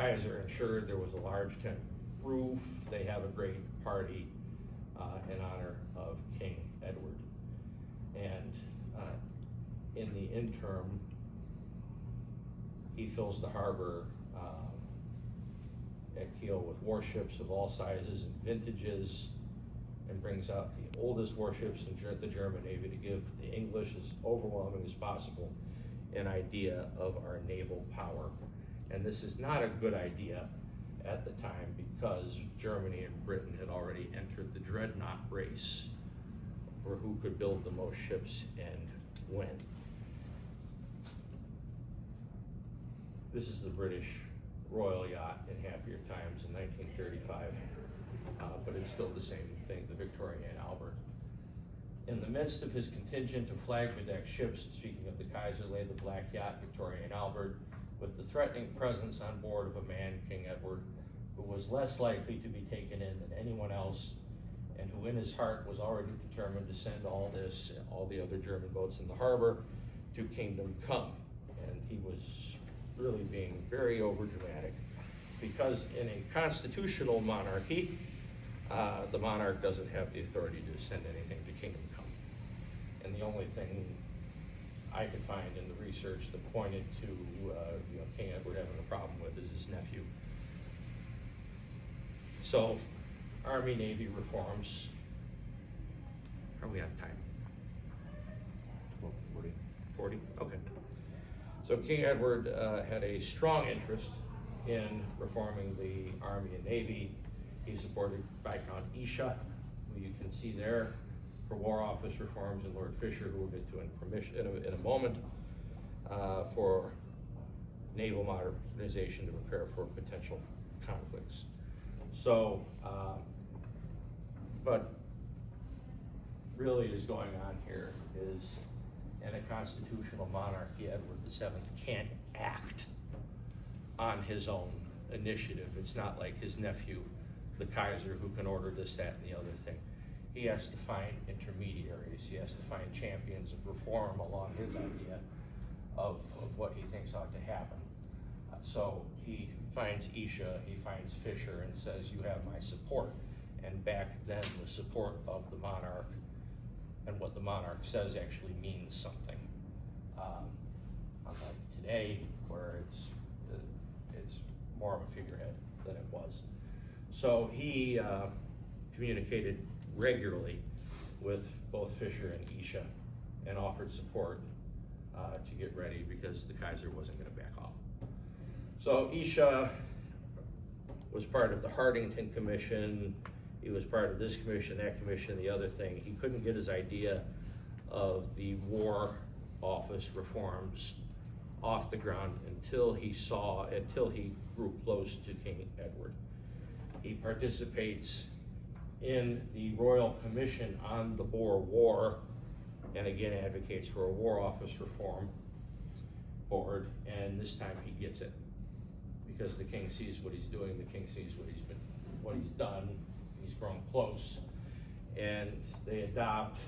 Kaiser ensured there was a large tin roof. They have a great party in honor of King Edward. And in the interim, he fills the harbor at Kiel with warships of all sizes and vintages, and brings out the oldest warships in the German Navy to give the English, as overwhelming as possible, an idea of our naval power. And this is not a good idea at the time, because Germany and Britain had already entered the dreadnought race for who could build the most ships and when. This is the British Royal Yacht in happier times in 1935, but it's still the same thing, the Victoria and Albert. In the midst of his contingent of flag-bedecked ships, speaking of the Kaiser, lay the black yacht Victoria and Albert, with the threatening presence on board of a man, King Edward, who was less likely to be taken in than anyone else, and who in his heart was already determined to send all the other German boats in the harbor to Kingdom Come. And he was really being very overdramatic, because in a constitutional monarchy, the monarch doesn't have the authority to send anything to Kingdom Come. And the only thing I could find in the research that pointed to King Edward having a problem with is his nephew. So, Army Navy reforms. Are we on time? 12:40. 40? Okay. So King Edward had a strong interest in reforming the Army and Navy. He supported Viscount Esher, who you can see there, for War Office reforms, and Lord Fisher, who we'll get to in a moment, for naval modernization to prepare for potential conflicts. So, but really is going on here is, in a constitutional monarchy, Edward VII can't act on his own initiative. It's not like his nephew, the Kaiser, who can order this, that, and the other thing. He has to find intermediaries. He has to find champions of reform along his idea of what he thinks ought to happen. So he finds Esher, he finds Fisher, and says, you have my support. And back then, the support of the monarch and what the monarch says actually means something. Unlike today, where it's more of a figurehead than it was. So he communicated regularly with both Fisher and Esher and offered support to get ready, because the Kaiser wasn't going to back off. So Esher was part of the Hardington Commission. He was part of this commission, that commission, the other thing. He couldn't get his idea of the War Office reforms off the ground until he grew close to King Edward. He participates in the Royal Commission on the Boer War, and again advocates for a War Office reform board, and this time he gets it, because the king sees what he's doing, the king sees what he's done, he's grown close, and they adopt